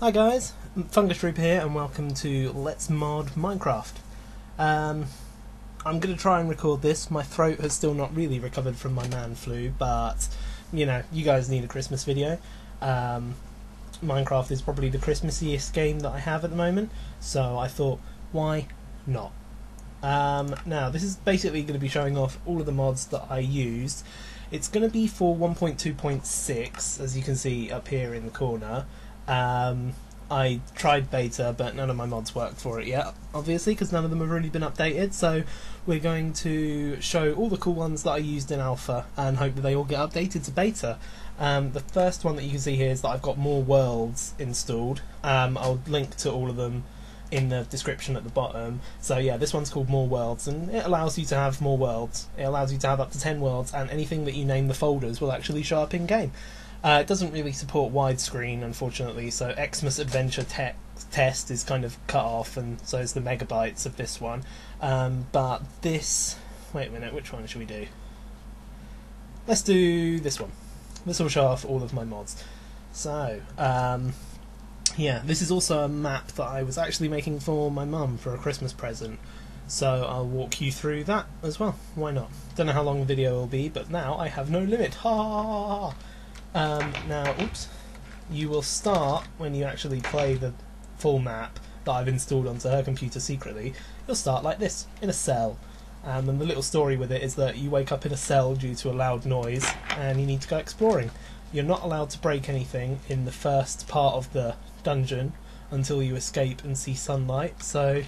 Hi guys, Fungus Trooper here and welcome to Let's Mod Minecraft. I'm going to try and record this. My throat has still not really recovered from my man flu, but you know, you guys need a Christmas video. Minecraft is probably the Christmassiest game that I have at the moment, so I thought, why not? Now, this is basically going to be showing off all of the mods that I used. It's going to be for 1.2.6, as you can see up here in the corner. I tried beta, but none of my mods work for it yet, obviously, because none of them have really been updated, so we're going to show all the cool ones that I used in alpha and hope that they all get updated to beta. The first one that you can see here is that I've got more worlds installed. I'll link to all of them in the description at the bottom. So yeah, this one's called More Worlds, and it allows you to have more worlds. It allows you to have up to 10 worlds, and anything that you name the folders will actually show up in game. It doesn't really support widescreen, unfortunately, so Xmas Adventure Test is kind of cut off, and so is the megabytes of this one. But this... wait a minute, which one should we do? Let's do this one. This will show off all of my mods. So, yeah, this is also a map that I was actually making for my mum for a Christmas present. So I'll walk you through that as well. Why not? Don't know how long the video will be, but now I have no limit. Ha ha ha ha! Now, oops, you will start when you actually play the full map that I've installed onto her computer secretly. You'll start like this, in a cell. And the little story with it is that you wake up in a cell due to a loud noise and you need to go exploring. You're not allowed to break anything in the first part of the dungeon until you escape and see sunlight. So,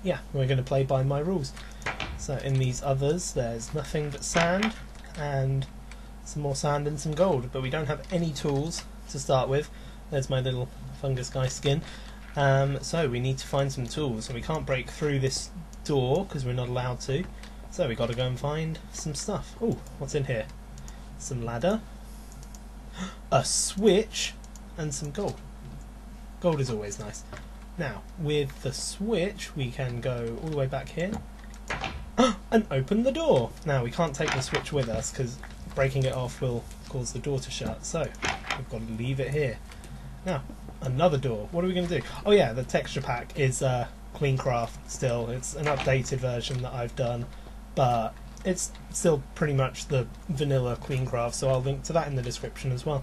yeah, we're going to play by my rules. So in these others, there's nothing but sand and some more sand and some gold, but we don't have any tools to start with. There's my little fungus guy skin. So we need to find some tools, and we can't break through this door because we're not allowed to. So we got to go and find some stuff. Oh, what's in here? Some ladder, a switch, and some gold. Gold is always nice. Now, with the switch, we can go all the way back here and open the door. Now, we can't take the switch with us because breaking it off will cause the door to shut, so we've got to leave it here. Now, another door. What are we going to do? Oh yeah, the texture pack is Cleancraft still. It's an updated version that I've done, but it's still pretty much the vanilla Cleancraft, so I'll link to that in the description as well.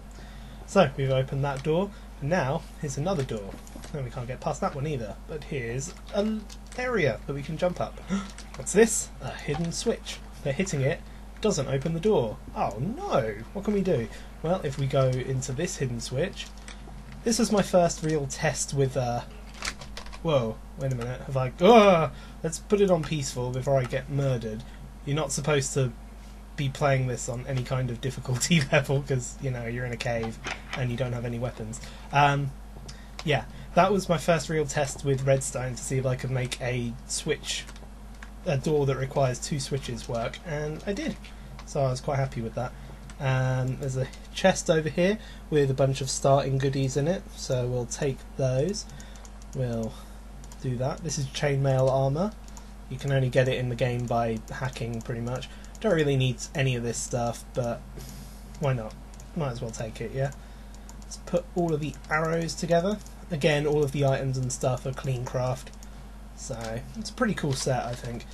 So, we've opened that door, and now here's another door. And we can't get past that one either, but here's an area that we can jump up. What's this? A hidden switch. They're hitting it. Doesn't open the door. Oh no! What can we do? Well, if we go into this hidden switch, this was my first real test with whoa, wait a minute, have I... let's put it on peaceful before I get murdered. You're not supposed to be playing this on any kind of difficulty level because, you know, you're in a cave and you don't have any weapons. Yeah, that was my first real test with redstone to see if I could make a door that requires 2 switches work, and I did, so I was quite happy with that. There's a chest over here with a bunch of starting goodies in it, so we'll take those. We'll do that. This is chainmail armor. You can only get it in the game by hacking, pretty much. Don't really need any of this stuff, but why not? Might as well take it, yeah? Let's put all of the arrows together. Again, all of the items and stuff are Cleancraft. So, it's a pretty cool set, I think.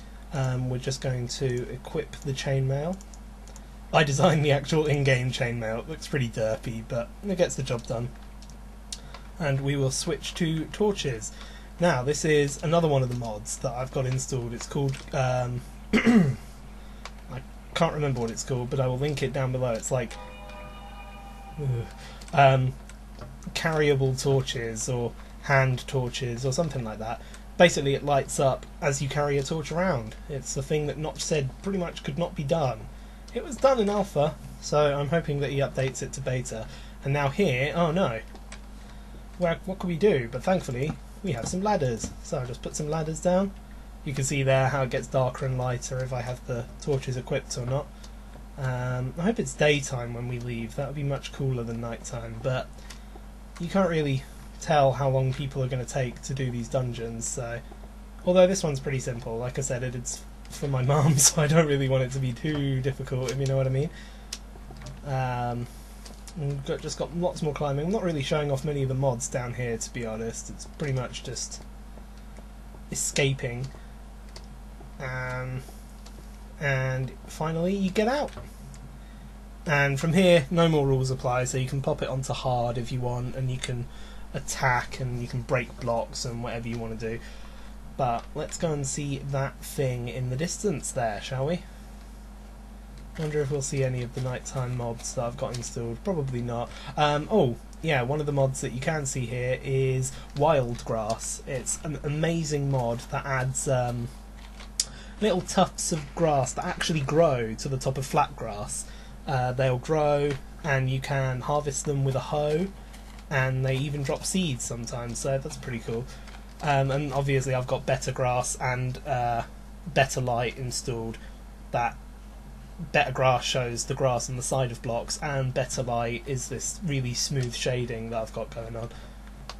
We're just going to equip the chainmail. I designed the actual in-game chainmail. It looks pretty derpy, but it gets the job done. And we will switch to torches. Now, this is another one of the mods that I've got installed. It's called... I can't remember what it's called, but I will link it down below. It's like... carryable torches, or hand torches, or something like that. Basically, it lights up as you carry a torch around. It's a thing that Notch said pretty much could not be done. It was done in alpha, so I'm hoping that he updates it to beta. And now here, oh no. Well, what can we do? But thankfully, we have some ladders. So I'll just put some ladders down. You can see there how it gets darker and lighter if I have the torches equipped or not. I hope it's daytime when we leave. That would be much cooler than nighttime, but you can't really tell how long people are going to take to do these dungeons, so although this one's pretty simple, like I said, it's for my mum, so I don't really want it to be too difficult, if you know what I mean. And just got lots more climbing. I'm not really showing off many of the mods down here, to be honest. It's pretty much just escaping. And finally you get out. And from here, no more rules apply, so you can pop it onto hard if you want, and you can attack and you can break blocks and whatever you want to do. But let's go and see that thing in the distance there, shall we? Wonder if we'll see any of the nighttime mods that I've got installed. Probably not. Oh, yeah, one of the mods that you can see here is Wild Grass. It's an amazing mod that adds little tufts of grass that actually grow to the top of flat grass. They'll grow and you can harvest them with a hoe, and they even drop seeds sometimes, so that's pretty cool. And obviously I've got better grass and better light installed. That better grass shows the grass on the side of blocks, and better light is this really smooth shading that I've got going on.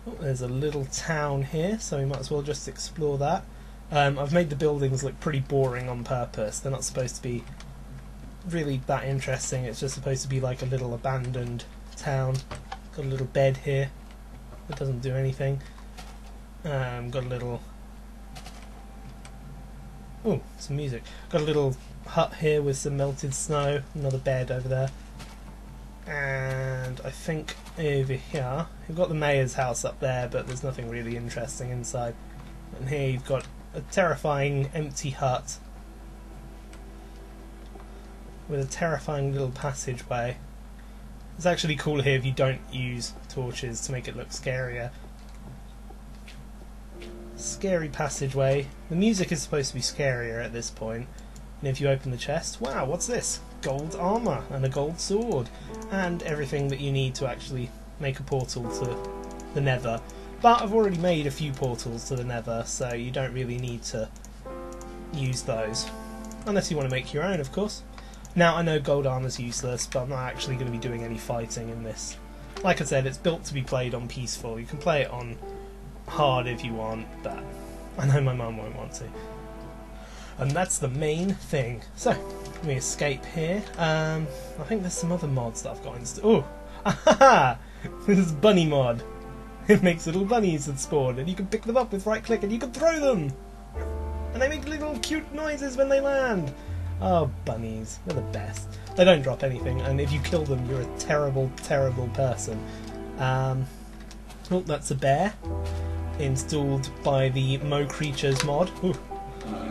Oh, there's a little town here, so we might as well just explore that. I've made the buildings look pretty boring on purpose. They're not supposed to be really that interesting. It's just supposed to be like a little abandoned town. Got a little bed here that doesn't do anything. Got a little... oh, some music. Got a little hut here with some melted snow. Another bed over there. And I think over here you've got the mayor's house up there, but there's nothing really interesting inside. And here you've got a terrifying empty hut with a terrifying little passageway. It's actually cool here if you don't use torches to make it look scarier. Scary passageway. The music is supposed to be scarier at this point. And if you open the chest, wow, what's this? Gold armour and a gold sword and everything that you need to actually make a portal to the Nether. But I've already made a few portals to the Nether, so you don't really need to use those. Unless you want to make your own, of course. Now, I know gold armour's useless, but I'm not actually going to be doing any fighting in this. Like I said, it's built to be played on peaceful. You can play it on hard if you want, but I know my mum won't want to. And that's the main thing. So, let me escape here. I think there's some other mods that I've got installed. Oh! Ahaha! This is bunny mod. It makes little bunnies that spawn, and you can pick them up with right click and you can throw them! And they make little cute noises when they land! Oh, bunnies. They're the best. They don't drop anything, and if you kill them, you're a terrible, terrible person. Oh, that's a bear. Installed by the Mo Creatures mod. Ooh.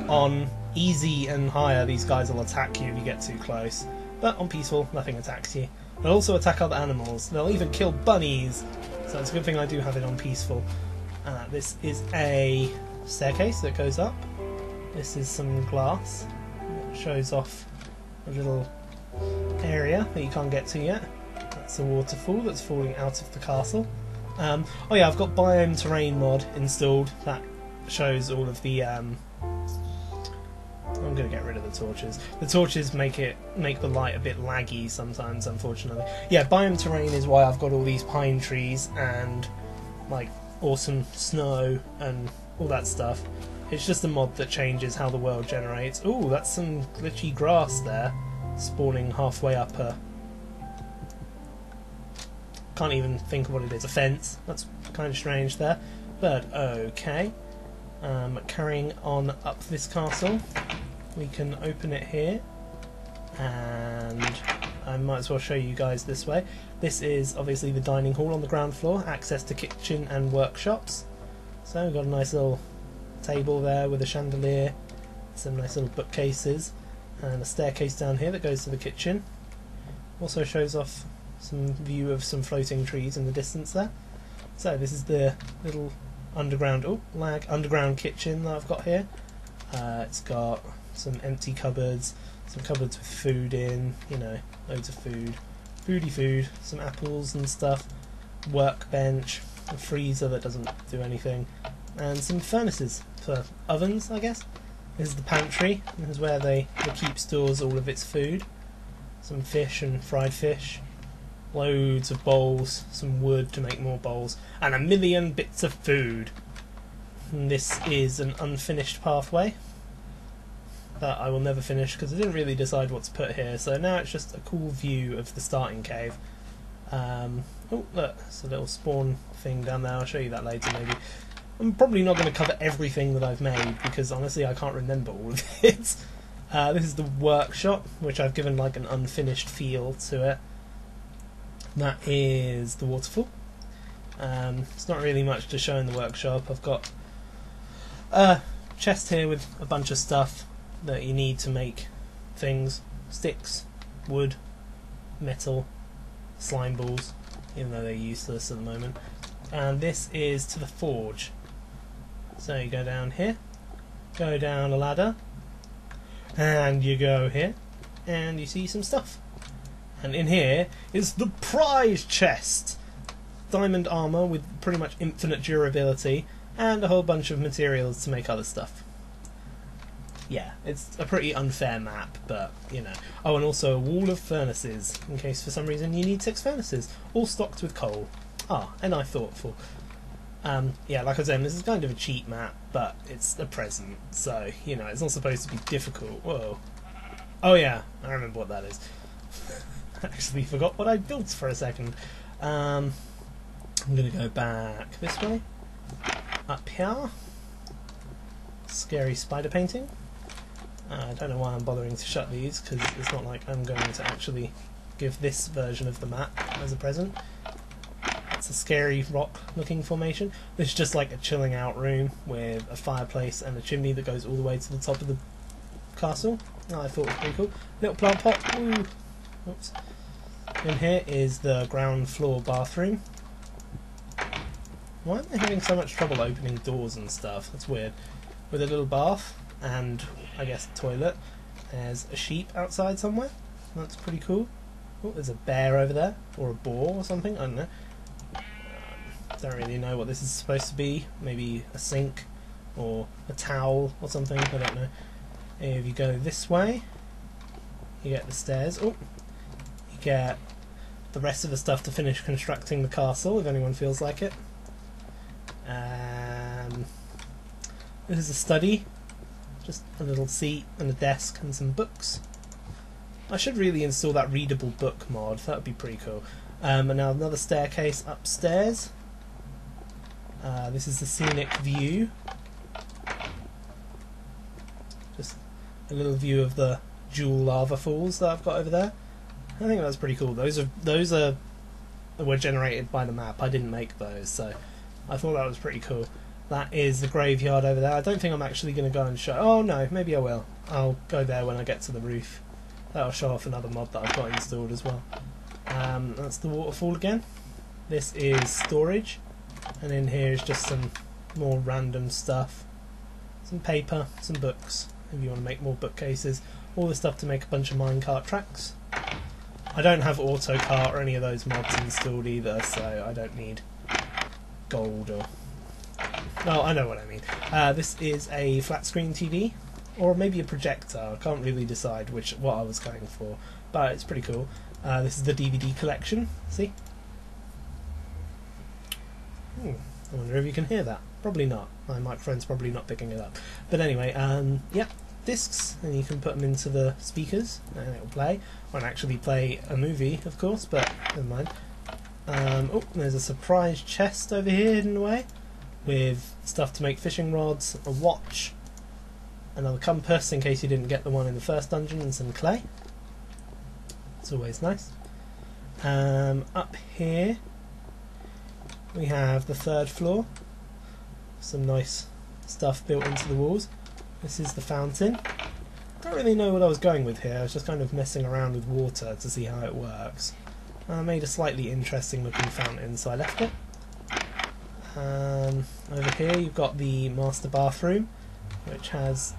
On easy and higher, these guys will attack you if you get too close. But on peaceful, nothing attacks you. They'll also attack other animals. They'll even kill bunnies. So it's a good thing I do have it on peaceful. This is a staircase that goes up. This is some glass. It shows off a little area that you can't get to yet. That's a waterfall that's falling out of the castle. Oh yeah, I've got Biome Terrain mod installed. That shows all of the... I'm going to get rid of the torches. The torches make the light a bit laggy sometimes, unfortunately. Yeah, Biome Terrain is why I've got all these pine trees and like awesome snow and all that stuff. It's just a mod that changes how the world generates. Ooh, that's some glitchy grass there, spawning halfway up a... can't even think of what it is. A fence. That's kind of strange there, but okay. Carrying on up this castle, we can open it here, and I might as well show you guys this way. This is obviously the dining hall on the ground floor, access to kitchen and workshops. So we've got a nice little table there with a chandelier, some nice little bookcases, and a staircase down here that goes to the kitchen. Also shows off some view of some floating trees in the distance there. So this is the little underground underground kitchen that I've got here. It's got some empty cupboards, some cupboards with food in, you know, loads of food, food, some apples and stuff, workbench, a freezer that doesn't do anything, and some furnaces for ovens, I guess. This is the pantry. This is where the keep stores all of its food. Some fish and fried fish, loads of bowls, some wood to make more bowls, and a million bits of food. And this is an unfinished pathway that I will never finish because I didn't really decide what to put here, so now it's just a cool view of the starting cave. Oh look, there's a little spawn thing down there. I'll show you that later maybe. I'm probably not going to cover everything that I've made because honestly I can't remember all of it. This is the workshop, which I've given like an unfinished feel to it. That is the waterfall. It's not really much to show in the workshop. I've got a chest here with a bunch of stuff that you need to make things. Sticks, wood, metal, slime balls, even though they're useless at the moment. And this is to the forge. So you go down here, go down a ladder, and you go here, and you see some stuff. And in here is the prize chest! Diamond armour with pretty much infinite durability, and a whole bunch of materials to make other stuff. Yeah, it's a pretty unfair map, but, you know. Oh, and also a wall of furnaces, in case for some reason you need 6 furnaces, all stocked with coal. Ah, and I thoughtful. Yeah, like I was saying, this is kind of a cheat map, but it's a present, so, you know, it's not supposed to be difficult. Whoa. Oh yeah, I remember what that is. I actually forgot what I built for a second. I'm going to go back this way. Up here. Scary spider painting. I don't know why I'm bothering to shut these, because it's not like I'm going to actually give this version of the map as a present. It's a scary rock looking formation. This is just like a chilling out room with a fireplace and a chimney that goes all the way to the top of the castle. Oh, I thought it was pretty cool. Little plant pot. Woo. Oops. In here is the ground floor bathroom. Why am I having so much trouble opening doors and stuff? That's weird. With a little bath and I guess a toilet. There's a sheep outside somewhere. That's pretty cool. Oh, there's a bear over there, or a boar or something. I don't know. Don't really know what this is supposed to be. Maybe a sink or a towel or something. I don't know. If you go this way, you get the stairs. Oh, you get the rest of the stuff to finish constructing the castle, if anyone feels like it. This is a study. Just a little seat and a desk and some books. I should really install that readable book mod. That would be pretty cool. And now another staircase upstairs. This is the scenic view. Just a little view of the jewel lava falls that I've got over there. I think that's pretty cool. Those were generated by the map. I didn't make those, so I thought that was pretty cool. That is the graveyard over there. I don't think I'm actually going to go and show... Oh no, maybe I will. I'll go there when I get to the roof. That'll show off another mod that I've got installed as well. That's the waterfall again. This is storage. And in here is just some more random stuff. Some paper, some books, if you want to make more bookcases. All the stuff to make a bunch of minecart tracks. I don't have AutoCart or any of those mods installed either, so I don't need gold or... Oh, I know what I mean. This is a flat screen TV, or maybe a projector. I can't really decide what I was going for, but it's pretty cool. This is the DVD collection. See? I wonder if you can hear that. Probably not. My microphone's probably not picking it up. But anyway, yeah, discs, and you can put them into the speakers, and it'll play. Won't actually play a movie, of course, but never mind. Oh, there's a surprise chest over here hidden away, with stuff to make fishing rods, a watch, another compass in case you didn't get the one in the first dungeon, and some clay. It's always nice. Up here we have the 3rd floor. Some nice stuff built into the walls. This is the fountain. Don't really know what I was going with here. I was just kind of messing around with water to see how it works. I made a slightly interesting looking fountain, so I left it. Over here you've got the master bathroom, which has...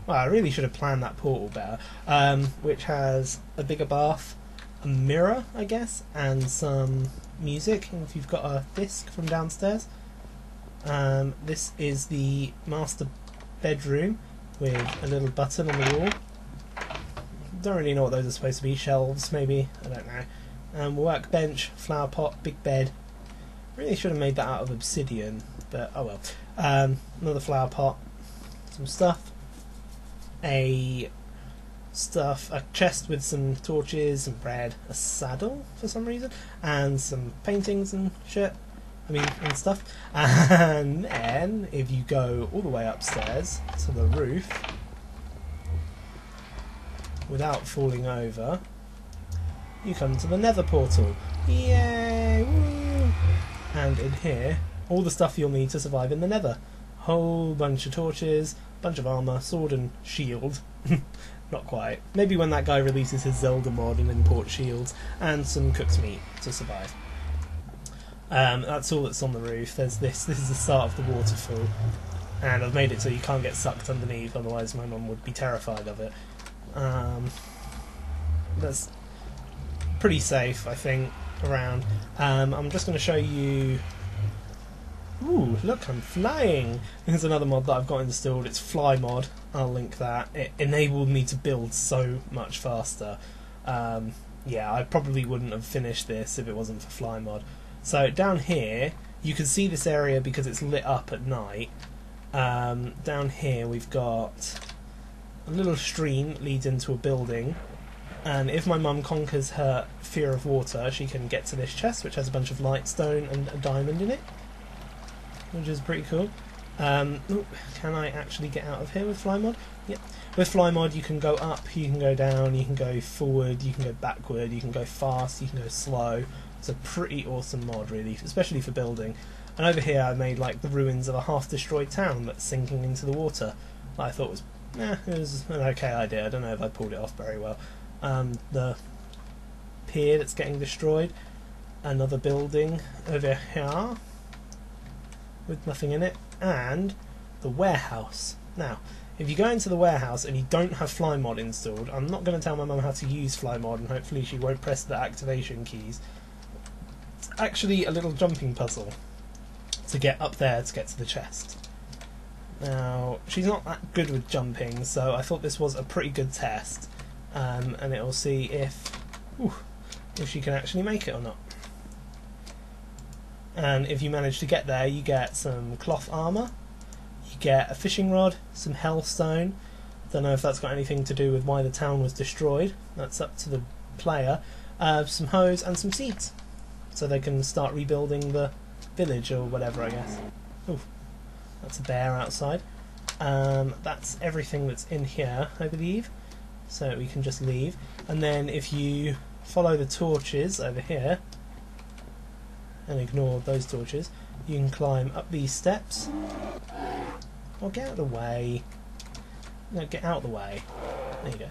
Well, I really should have planned that portal better. Which has a bigger bath, a mirror, I guess, and some music, if you've got a disc from downstairs. This is the master bedroom with a little button on the wall. Don't really know what those are supposed to be. Shelves, maybe? I don't know. Workbench, flower pot, big bed. Really should have made that out of obsidian, but oh well. Another flower pot, some stuff. A stuff, a chest with some torches and bread, a saddle for some reason, and some paintings and shit. And stuff. And then, if you go all the way upstairs to the roof, without falling over, you come to the nether portal. Yay! Woo! And in here, all the stuff you'll need to survive in the nether. Whole bunch of torches, bunch of armour, sword and shield. Not quite. Maybe when that guy releases his Zelda mod and imports shields, and some cooked meat to survive. That's all that's on the roof. There's this is the start of the waterfall, and I've made it so you can't get sucked underneath, otherwise my mum would be terrified of it. That's pretty safe, I think, around. I'm just going to show you... Ooh, look, I'm flying! Here's another mod that I've got installed. It's Fly Mod. I'll link that. It enabled me to build so much faster. Yeah, I probably wouldn't have finished this if it wasn't for Fly Mod. So down here, you can see this area because it's lit up at night. Down here we've got a little stream that leads into a building, and if my mum conquers her fear of water, she can get to this chest, which has a bunch of lightstone and a diamond in it, which is pretty cool. Ooh, can I actually get out of here with Fly Mod? Yep. With Fly Mod you can go up, you can go down, you can go forward, you can go backward, you can go fast, you can go slow. It's a pretty awesome mod, really, especially for building. And over here I made like the ruins of a half-destroyed town that's sinking into the water. That I thought was, it was an okay idea. I don't know if I pulled it off very well. The pier that's getting destroyed, another building over here with nothing in it, and the warehouse. Now, if you go into the warehouse and you don't have Fly Mod installed, I'm not going to tell my mum how to use Fly Mod, and hopefully she won't press the activation keys. It's actually a little jumping puzzle to get up there to get to the chest. Now, she's not that good with jumping, so I thought this was a pretty good test, and it will see if she can actually make it or not. And if you manage to get there, you get some cloth armour, you get a fishing rod, some hellstone. Don't know if that's got anything to do with why the town was destroyed. That's up to the player. Some hose and some seeds, so they can start rebuilding the village or whatever, I guess. Ooh, that's a bear outside. That's everything that's in here, I believe. So we can just leave. And then if you follow the torches over here, and ignore those torches, you can climb up these steps. Or get out of the way. No, get out of the way. There you go.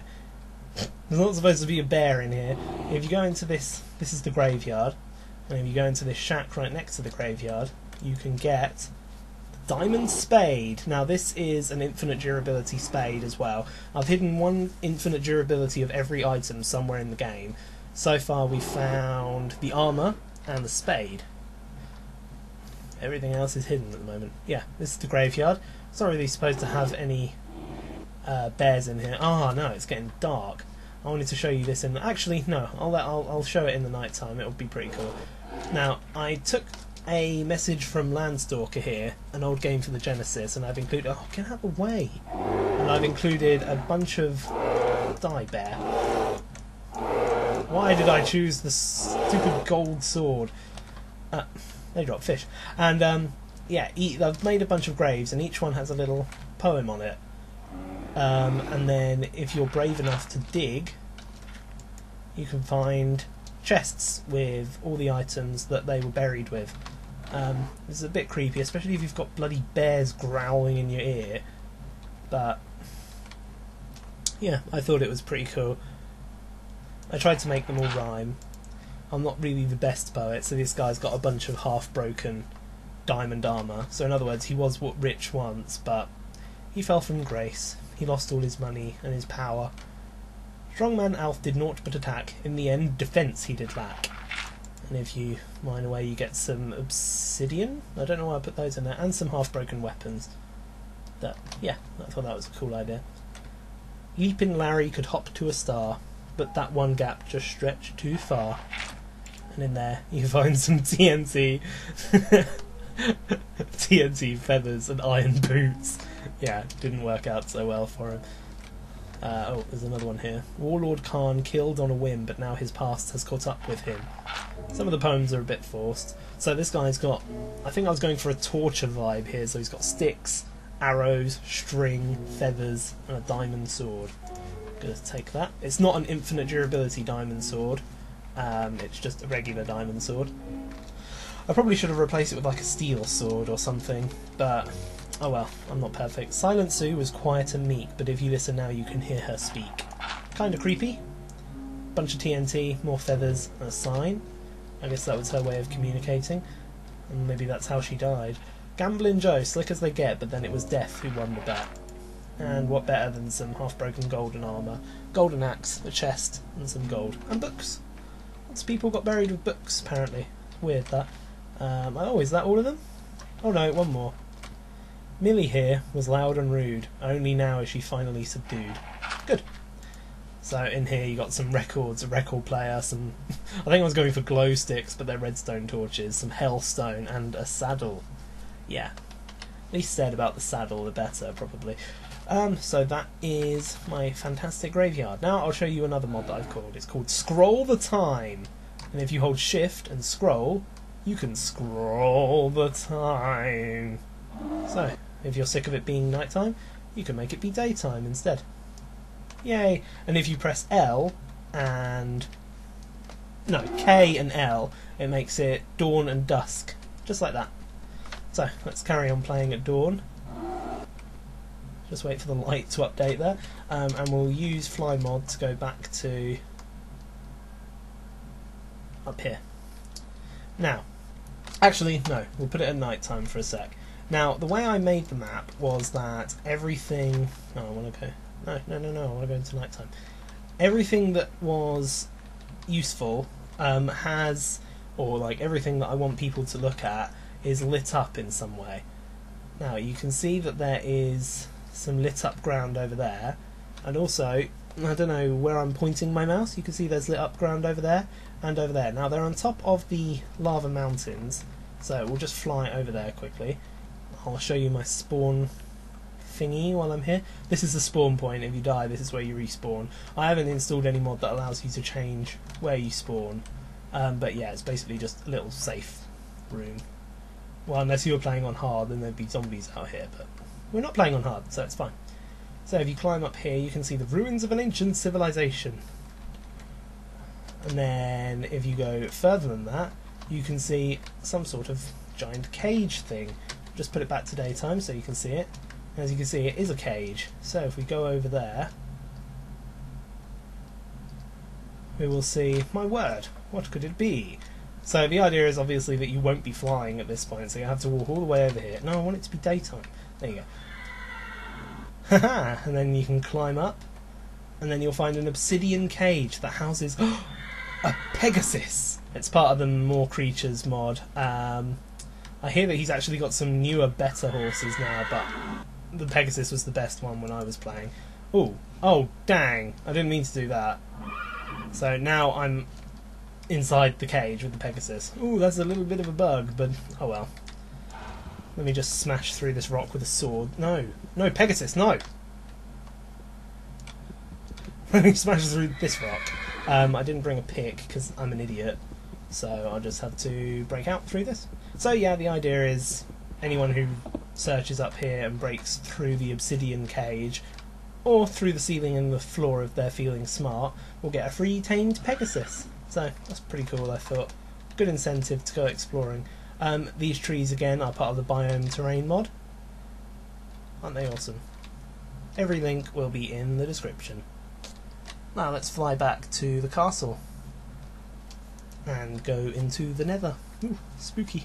There's not supposed to be a bear in here. If you go into this is the graveyard, and if you go into this shack right next to the graveyard, you can get the diamond spade. Now this is an infinite durability spade as well. I've hidden one infinite durability of every item somewhere in the game. So far we've found the armour and the spade. Everything else is hidden at the moment. Yeah, this is the graveyard. It's not really supposed to have any bears in here. Oh no, it's getting dark. I wanted to show you this in... Actually, no, I'll show it in the night time. It'll be pretty cool. Now, I took a message from Landstalker here, an old game for the Genesis, and I've included... Oh, get out of the way! And I've included a bunch of... Die, bear. Why did I choose the stupid gold sword? They drop fish. And, yeah, I've made a bunch of graves, and each one has a little poem on it. And then, if you're brave enough to dig, you can find chests with all the items that they were buried with. This is a bit creepy, especially if you've got bloody bears growling in your ear. But, yeah, I thought it was pretty cool. I tried to make them all rhyme. I'm not really the best poet, so this guy's got a bunch of half-broken diamond armour. So in other words, he was rich once, but he fell from grace. He lost all his money and his power. Strongman Alf did naught but attack. In the end, defence he did lack. And if you mine away, you get some obsidian. I don't know why I put those in there. And some half-broken weapons. That, yeah, I thought that was a cool idea. Leaping Larry could hop to a star, but that one gap just stretched too far. And in there, you find some TNT. TNT feathers and iron boots. Yeah, didn't work out so well for him. Oh, there's another one here. Warlord Khan killed on a whim, but now his past has caught up with him. Some of the poems are a bit forced. So this guy's got... I think I was going for a torture vibe here, so he's got sticks, arrows, string, feathers, and a diamond sword. Gonna take that. It's not an infinite durability diamond sword. It's just a regular diamond sword. I probably should have replaced it with like a steel sword or something, but oh well, I'm not perfect. Silent Sue was quiet and meek, but if you listen now you can hear her speak. Kinda creepy. Bunch of TNT, more feathers, and a sign. I guess that was her way of communicating, and maybe that's how she died. Gamblin' Joe, slick as they get, but then it was death who won the bet. And what better than some half-broken golden armour, golden axe, a chest, and some gold. And books. Lots of people got buried with books, apparently. Weird, that. Oh, is that all of them? Oh no, one more. Millie here was loud and rude. Only now is she finally subdued. Good. So in here you got some records, a record player, some... I think I was going for glow sticks, but they're redstone torches, some hellstone, and a saddle. Yeah. Least said about the saddle, the better, probably. So that is my fantastic graveyard. Now I'll show you another mod that I've called. It's called Scroll the Time. And if you hold Shift and scroll, you can scroll the time. So, if you're sick of it being nighttime, you can make it be daytime instead. Yay! And if you press L and... no, K and L, it makes it dawn and dusk. Just like that. So, let's carry on playing at dawn. Just wait for the light to update there. And we'll use Fly Mod to go back to... up here. Now, actually, no, we'll put it at night time for a sec. Now, the way I made the map was that everything... oh, I want to go... no, I want to go into night time. Everything that was useful has... or, like, everything that I want people to look at is lit up in some way. Now, you can see that there is some lit up ground over there, and also, I don't know where I'm pointing my mouse, you can see there's lit up ground over there and over there. Now they're on top of the lava mountains, so we'll just fly over there quickly. I'll show you my spawn thingy while I'm here. This is the spawn point. If you die, this is where you respawn. I haven't installed any mod that allows you to change where you spawn, but yeah, it's basically just a little safe room. Well, unless you were playing on hard, then there'd be zombies out here, but we're not playing on hard, so it's fine. So if you climb up here, you can see the ruins of an ancient civilization. And then if you go further than that, you can see some sort of giant cage thing. Just put it back to daytime so you can see it. And as you can see, it is a cage. So if we go over there, we will see, my word, what could it be? So the idea is obviously that you won't be flying at this point, so you have to walk all the way over here. No, I want it to be daytime. There you go. Haha! And then you can climb up, and then you'll find an obsidian cage that houses a Pegasus. It's part of the More Creatures mod. I hear that he's actually got some newer, better horses now, but the Pegasus was the best one when I was playing. Ooh, oh dang! I didn't mean to do that. So now I'm inside the cage with the Pegasus. Ooh, that's a little bit of a bug, but oh well. Let me just smash through this rock with a sword. No, no, Pegasus, no! Let me smash through this rock. I didn't bring a pick because I'm an idiot, so I'll just have to break out through this. So yeah, the idea is anyone who searches up here and breaks through the obsidian cage or through the ceiling and the floor if they're feeling smart will get a free tamed Pegasus. So that's pretty cool, I thought. Good incentive to go exploring. These trees again are part of the biome terrain mod. Aren't they awesome? Every link will be in the description. Now let's fly back to the castle and go into the nether. Ooh, spooky.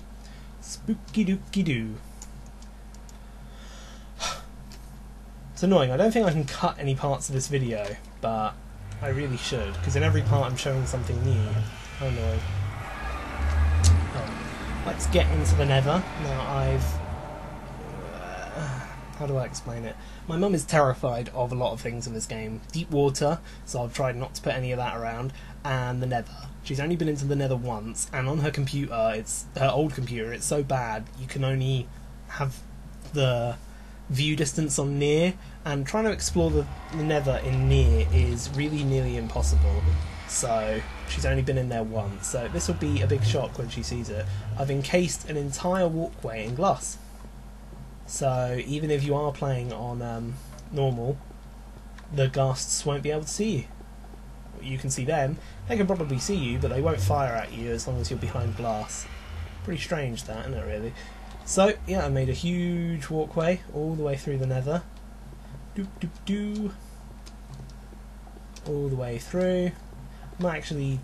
Spooky dooky doo. It's annoying, I don't think I can cut any parts of this video, but I really should, because in every part I'm showing something new. Oh no. Let's get into the nether. Now how do I explain it? My mum is terrified of a lot of things in this game. Deep water, so I've tried not to put any of that around, and the nether. She's only been into the nether once, and on her computer, it's her old computer, it's so bad, you can only have the view distance on near, and trying to explore the nether in near is really nearly impossible. So she's only been in there once, so this will be a big shock when she sees it. I've encased an entire walkway in glass, so even if you are playing on normal, the ghasts won't be able to see you. You can see them, they can probably see you, but they won't fire at you as long as you're behind glass. Pretty strange that, isn't it, really? So, yeah, I made a huge walkway all the way through the nether. Doop doop doo. All the way through. I might actually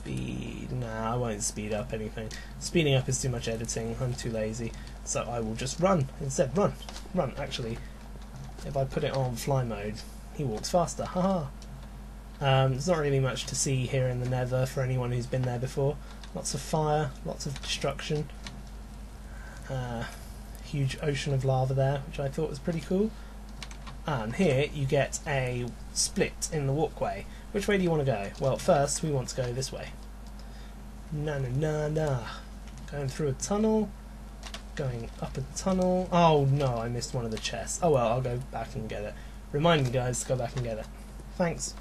Nah, I won't speed up anything. Speeding up is too much editing, I'm too lazy. So I will just run instead. Run! Actually. If I put it on fly mode, he walks faster. Haha! There's not really much to see here in the nether for anyone who's been there before. Lots of fire, lots of destruction. Huge ocean of lava there, which I thought was pretty cool. And here you get a split in the walkway. Which way do you want to go? Well, first we want to go this way. Going through a tunnel. Going up a tunnel. Oh no, I missed one of the chests. Oh well, I'll go back and get it. Remind me, guys, to go back and get it. Thanks.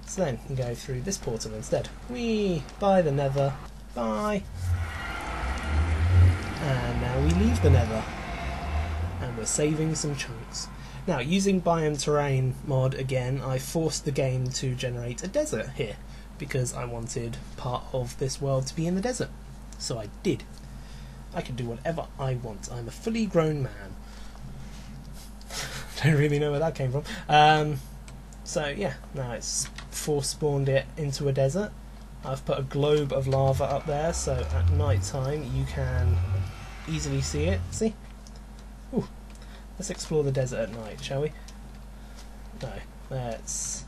So then you go through this portal instead. Whee! Bye the nether. Bye! And now we leave the nether. And we're saving some chunks. Now, using Biome Terrain mod again, I forced the game to generate a desert here, because I wanted part of this world to be in the desert. So I did. I can do whatever I want. I'm a fully grown man. Don't really know where that came from. So yeah, now it's force spawned it into a desert. I've put a globe of lava up there, so at night time you can easily see it. See? Ooh. Let's explore the desert at night, shall we? No, let's...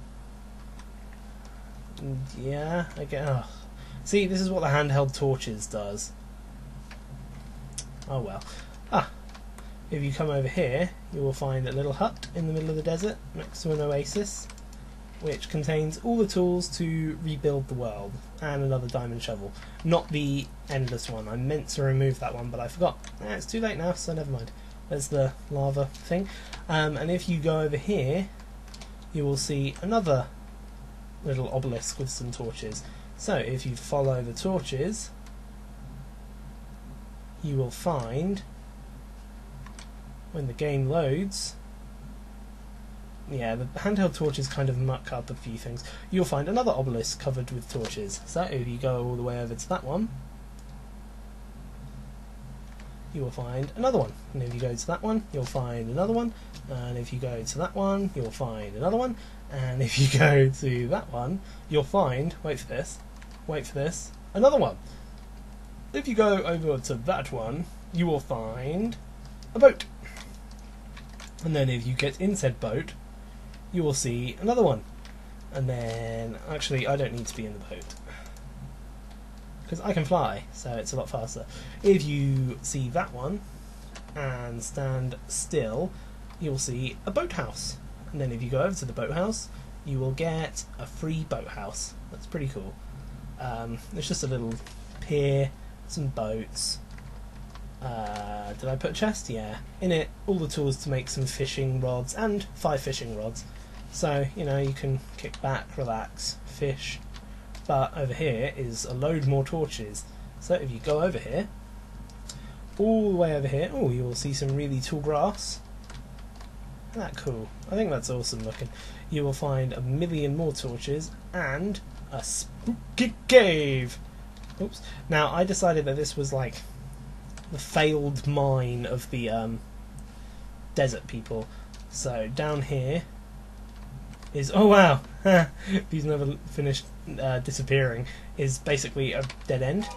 Yeah, I get... Oh. See, this is what the handheld torches does. Oh well. If you come over here, you will find a little hut in the middle of the desert next to an oasis, which contains all the tools to rebuild the world, and another diamond shovel. Not the endless one. I meant to remove that one, but I forgot. It's too late now, so never mind. There's the lava thing. And if you go over here, you will see another little obelisk with some torches. So if you follow the torches, you will find, when the game loads, yeah, the handheld torches kind of muck up a few things. You'll find another obelisk covered with torches. So if you go all the way over to that one, you will find another one. And if you go to that one, you'll find another one. And if you go to that one, you'll find another one. And if you go to that one, you'll find, wait for this, another one. If you go over to that one, you will find a boat. And then if you get in said boat, you will see another one. And then, actually, I don't need to be in the boat, because I can fly, so it's a lot faster. If you see that one and stand still, you'll see a boathouse. And then if you go over to the boathouse, you will get a free boathouse. That's pretty cool. It's just a little pier, some boats. Did I put a chest? Yeah. In it, all the tools to make some fishing rods, and 5 fishing rods. So, you know, you can kick back, relax, fish. But over here is a load more torches. So if you go over here, all the way over here, oh, you will see some really tall grass. Isn't that cool? I think that's awesome looking. You will find a million more torches and a spooky cave. Oops. Now, I decided that this was like the failed mine of the desert people. So down here is, oh wow, these never finished disappearing, is basically a dead end.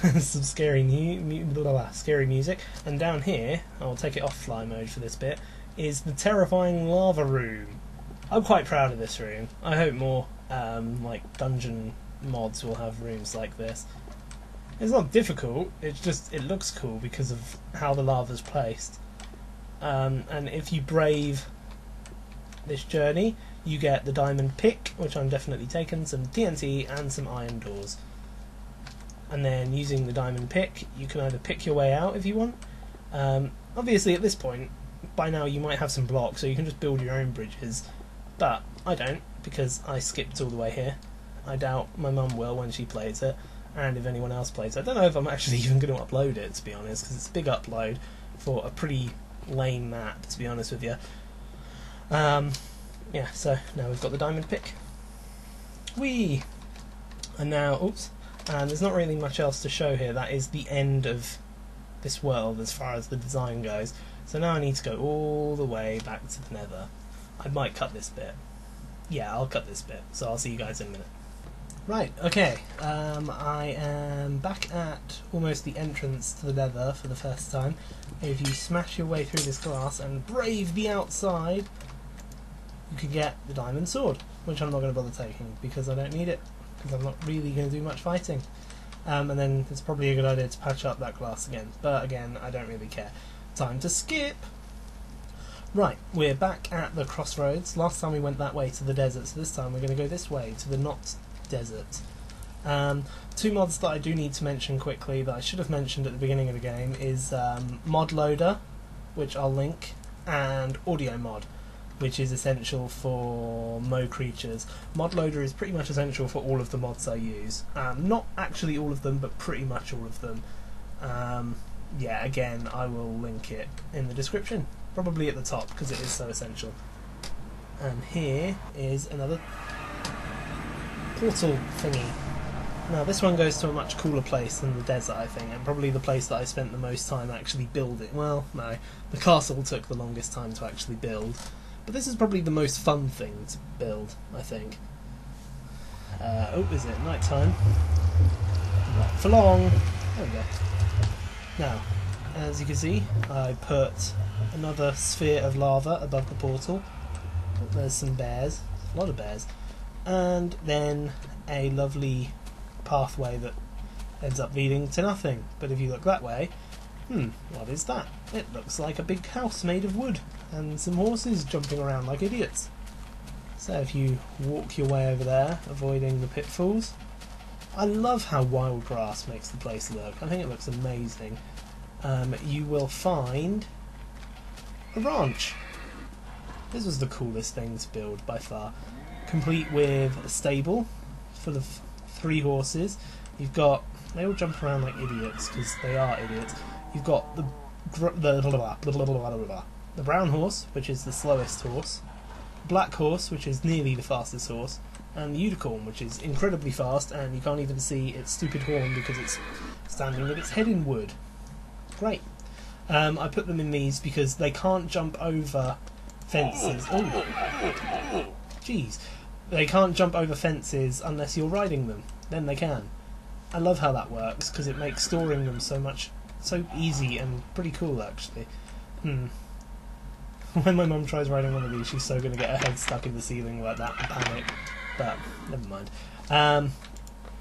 Some scary music. And down here, I'll take it off fly mode for this bit, is the terrifying lava room. I'm quite proud of this room. I hope more like dungeon mods will have rooms like this. It's not difficult, it's just, it looks cool because of how the lava's placed. And if you brave this journey, you get the diamond pick, which I'm definitely taking, some TNT and some iron doors. And then using the diamond pick, you can either pick your way out if you want, Obviously at this point, by now you might have some blocks, so you can just build your own bridges, but I don't, because I skipped all the way here. I doubt my mum will when she plays it, and if anyone else plays it. I don't know if I'm actually even going to upload it, to be honest, because it's a big upload for a pretty lame map, to be honest with you. Yeah, so now we've got the diamond pick. Whee! And now, oops, and there's not really much else to show here. That is the end of this world as far as the design goes. So now I need to go all the way back to the nether. I might cut this bit. Yeah, I'll cut this bit, so I'll see you guys in a minute. Right, okay, I am back at almost the entrance to the nether for the first time. If you smash your way through this glass and brave the outside, you can get the diamond sword, which I'm not going to bother taking because I don't need it, because I'm not really going to do much fighting. And then it's probably a good idea to patch up that glass again, but again, I don't really care. Time to skip! Right, we're back at the crossroads. Last time we went that way to the desert, so this time we're going to go this way to the not desert. Two mods that I do need to mention quickly that I should have mentioned at the beginning of the game is Mod Loader, which I'll link, and Audio Mod, which is essential for Mo creatures. Mod Loader is pretty much essential for all of the mods I use. Not actually all of them, but pretty much all of them. Yeah, again, I will link it in the description, probably at the top, because it is so essential. And here is another portal thingy. Now this one goes to a much cooler place than the desert, I think, and probably the place that I spent the most time actually building. Well, no, the castle took the longest time to actually build, but this is probably the most fun thing to build, I think. Oh, is it night time? Not for long. There we go. Now, as you can see, I put another sphere of lava above the portal. There's some bears, a lot of bears, and then a lovely pathway that ends up leading to nothing. But if you look that way, what is that? It looks like a big house made of wood and some horses jumping around like idiots. So if you walk your way over there, avoiding the pitfalls. I love how wild grass makes the place look. I think it looks amazing. You will find a ranch. This was the coolest thing to build by far. Complete with a stable full of 3 horses. You've got, they all jump around like idiots because they are idiots. You've got the brown horse, which is the slowest horse, black horse, which is nearly the fastest horse, and the unicorn, which is incredibly fast, and you can't even see its stupid horn because it's standing with its head in wood. Great. I put them in these because they can't jump over fences. Oh, jeez. They can't jump over fences unless you're riding them. Then they can. I love how that works because it makes storing them so easy and pretty cool, actually. When my mum tries riding one of these, she's so going to get her head stuck in the ceiling like that and panic. But never mind.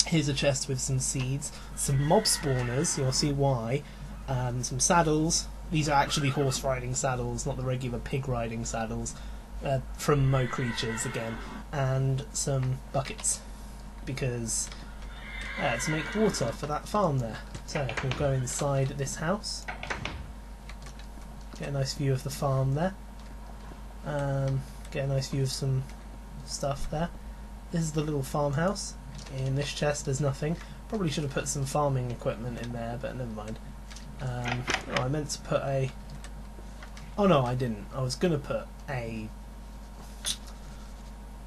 Here's a chest with some seeds, some mob spawners. You'll see why. Some saddles. These are actually horse riding saddles, not the regular pig riding saddles. From Mo Creatures again, and some buckets because to make water for that farm there. So we'll go inside this house, get a nice view of the farm there, get a nice view of some stuff there. This is the little farmhouse. In this chest there's nothing. Probably should have put some farming equipment in there, but never mind. Oh, I meant to put a... Oh no, I didn't. I was going to put a...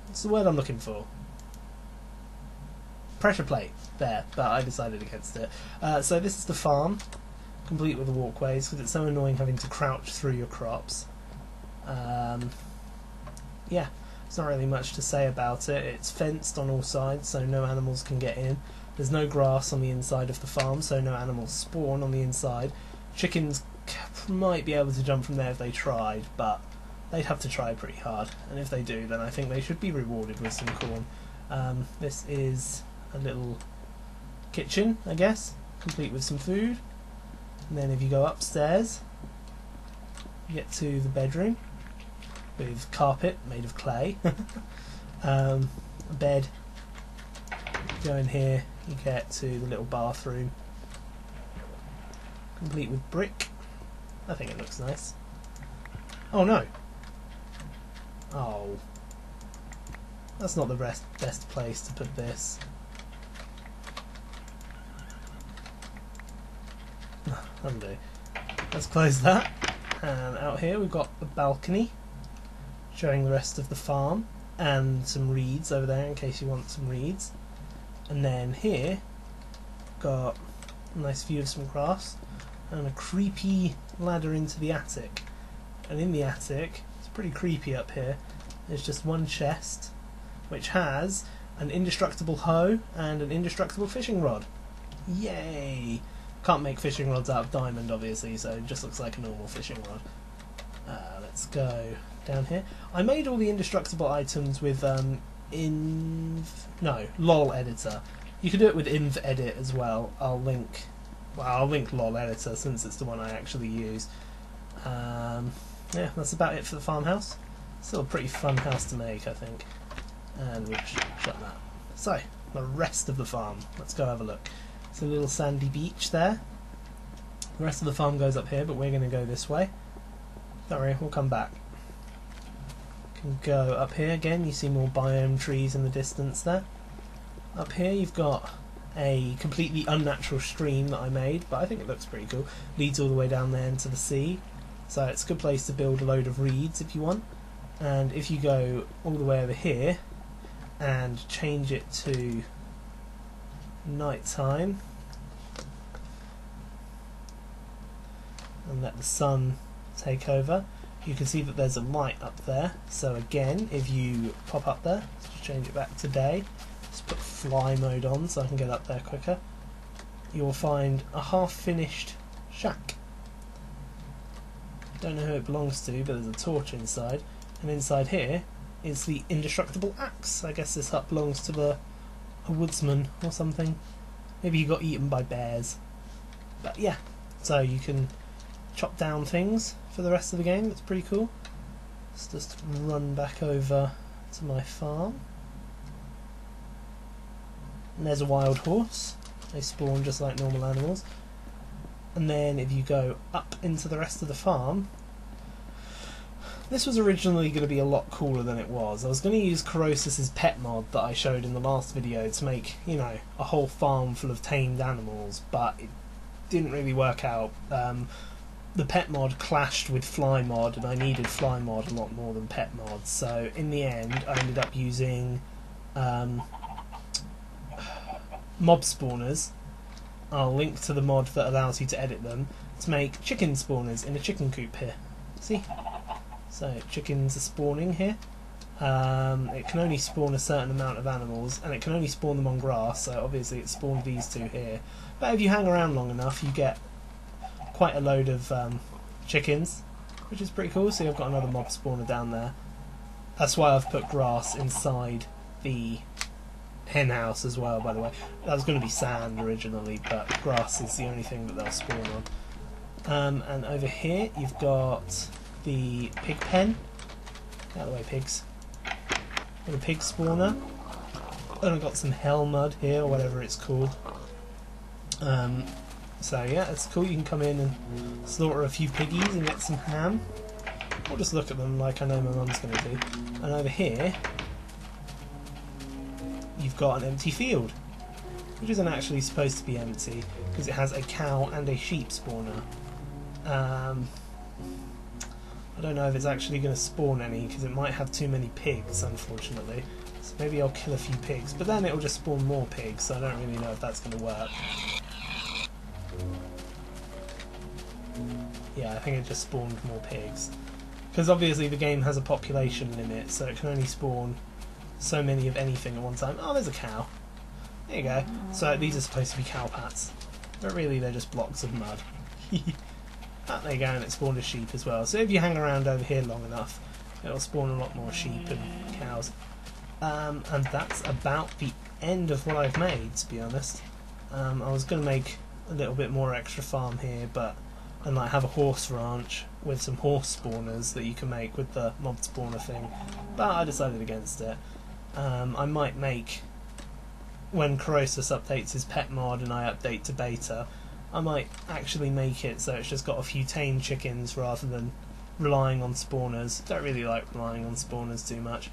What's the word I'm looking for? Pressure plate. There, but I decided against it. So this is the farm, complete with the walkways, because it's so annoying having to crouch through your crops. Yeah, there's not really much to say about it. It's fenced on all sides, so no animals can get in. There's no grass on the inside of the farm, so no animals spawn on the inside. Chickens might be able to jump from there if they tried, but they'd have to try pretty hard, and if they do, then I think they should be rewarded with some corn. This is a little kitchen, I guess, complete with some food. And then if you go upstairs, you get to the bedroom with carpet made of clay, a bed. Go in here, you get to the little bathroom, complete with brick. I think it looks nice. Oh no! Oh. That's not the best place to put this. That'll do. Let's close that. And out here we've got the balcony showing the rest of the farm and some reeds over there in case you want some reeds. And then here got a nice view of some grass and a creepy ladder into the attic. And in the attic, it's pretty creepy up here, there's just one chest which has an indestructible hoe and an indestructible fishing rod. Yay! Can't make fishing rods out of diamond obviously, so it just looks like a normal fishing rod. Let's go down here. I made all the indestructible items with LOL editor. You can do it with inv edit as well. I'll link LOL editor since it's the one I actually use. Yeah, that's about it for the farmhouse. Still a pretty fun house to make, I think. And we'll shut that. So, the rest of the farm. Let's go have a look. It's a little sandy beach there. The rest of the farm goes up here, but we're going to go this way. Don't worry, we'll come back. Can go up here again. You see more biome trees in the distance there. Up here you've got a completely unnatural stream that I made, but I think it looks pretty cool. Leads all the way down there into the sea. So it's a good place to build a load of reeds if you want. And if you go all the way over here and change it to night time and let the sun take over, you can see that there's a light up there. So again, if you pop up there, let's change it back to day, just put fly mode on so I can get up there quicker, you'll find a half-finished shack. Don't know who it belongs to, but there's a torch inside, and inside here is the indestructible axe. I guess this hut belongs to a woodsman or something. Maybe he got eaten by bears. But yeah, so you can chop down things for the rest of the game. It's pretty cool. Let's just run back over to my farm. And there's a wild horse. They spawn just like normal animals. And then if you go up into the rest of the farm, this was originally going to be a lot cooler than it was. I was going to use Corosis's pet mod that I showed in the last video to make, you know, a whole farm full of tamed animals, but it didn't really work out. The pet mod clashed with fly mod, and I needed fly mod a lot more than pet mod, so in the end I ended up using mob spawners. I'll link to the mod that allows you to edit them to make chicken spawners in a chicken coop here. See? So chickens are spawning here. It can only spawn a certain amount of animals, and it can only spawn them on grass, so obviously it spawned these two here. But if you hang around long enough, you get quite a load of chickens, which is pretty cool. See, I've got another mob spawner down there. That's why I've put grass inside the hen house as well, by the way. That was going to be sand originally, but grass is the only thing that they'll spawn on. And over here you've got the pig pen. Out of the way, pigs. Got a pig spawner. And I've got some hell mud here, or whatever it's called. So yeah, it's cool. You can come in and slaughter a few piggies and get some ham. Or just look at them like I know my mum's going to do. And over here you've got an empty field, which isn't actually supposed to be empty because it has a cow and a sheep spawner. I don't know if it's actually going to spawn any because it might have too many pigs, unfortunately. So maybe I'll kill a few pigs, but then it'll just spawn more pigs, so I don't really know if that's going to work. Yeah, I think it just spawned more pigs. Because obviously the game has a population limit, so it can only spawn so many of anything at one time. Oh, there's a cow. There you go. So these are supposed to be cow pats. But really they're just blocks of mud. There you go, and it spawned a sheep as well. So if you hang around over here long enough, it'll spawn a lot more sheep and cows. And that's about the end of what I've made, to be honest. I was going to make a little bit more extra farm here, and like have a horse ranch with some horse spawners that you can make with the mob spawner thing, but I decided against it. I might make, when Corosis updates his pet mod and I update to beta, I might actually make it so it's just got a few tame chickens rather than relying on spawners. Don't really like relying on spawners too much.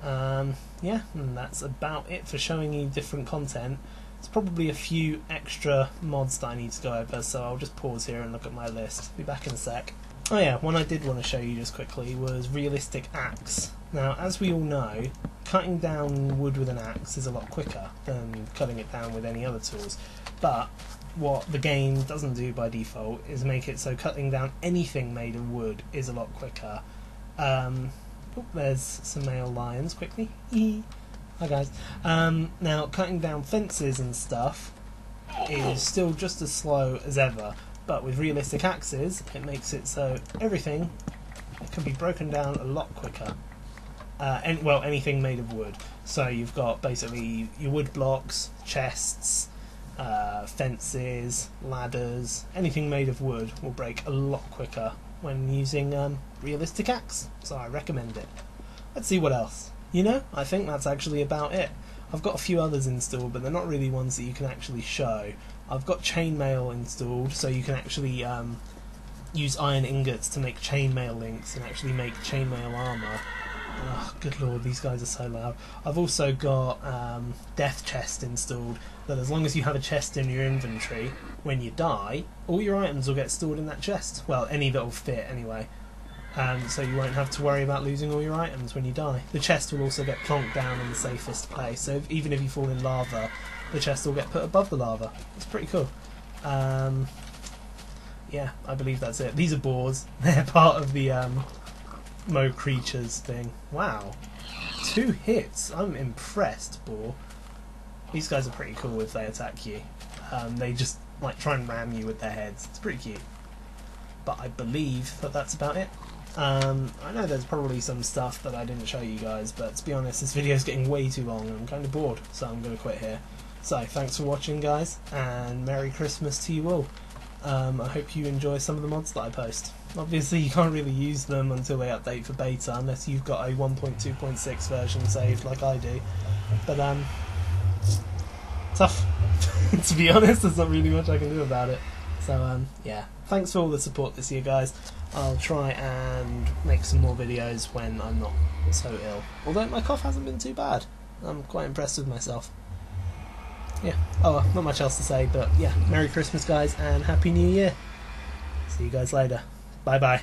Yeah, and that's about it for showing you different content. There's probably a few extra mods that I need to go over, so I'll just pause here and look at my list. Be back in a sec. Oh yeah, one I did want to show you just quickly was realistic axe. Now, as we all know, cutting down wood with an axe is a lot quicker than cutting it down with any other tools. But what the game doesn't do by default is make it so cutting down anything made of wood is a lot quicker. There's some male lions quickly. Hi guys. Now, cutting down fences and stuff is still just as slow as ever, but with realistic axes it makes it so everything can be broken down a lot quicker. Anything made of wood. So you've got basically your wood blocks, chests, fences, ladders, anything made of wood will break a lot quicker when using realistic axe, so I recommend it. Let's see what else. I think that's actually about it. I've got a few others installed, but they're not really ones that you can actually show. I've got chainmail installed, so you can actually use iron ingots to make chainmail links and actually make chainmail armour. Oh, good lord, these guys are so loud. I've also got death chest installed, that as long as you have a chest in your inventory, when you die, all your items will get stored in that chest. Well, any that will fit anyway. So you won't have to worry about losing all your items when you die. The chest will also get plonked down in the safest place, so even if you fall in lava, the chest will get put above the lava. It's pretty cool. Yeah, I believe that's it. These are boars. They're part of the Mo creatures thing. Wow. 2 hits. I'm impressed, boar. These guys are pretty cool if they attack you. They just like try and ram you with their heads. It's pretty cute. But I believe that that's about it. I know there's probably some stuff that I didn't show you guys, but to be honest, this video is getting way too long and I'm kind of bored, so I'm going to quit here. So, thanks for watching, guys, and Merry Christmas to you all. I hope you enjoy some of the mods that I post. Obviously, you can't really use them until they update for beta, unless you've got a 1.2.6 version saved like I do. But, tough. To be honest, there's not really much I can do about it. So, yeah. Thanks for all the support this year, guys. I'll try and make some more videos when I'm not so ill. Although my cough hasn't been too bad. I'm quite impressed with myself. Yeah. Oh, not much else to say, but yeah. Merry Christmas, guys, and Happy New Year. See you guys later. Bye-bye.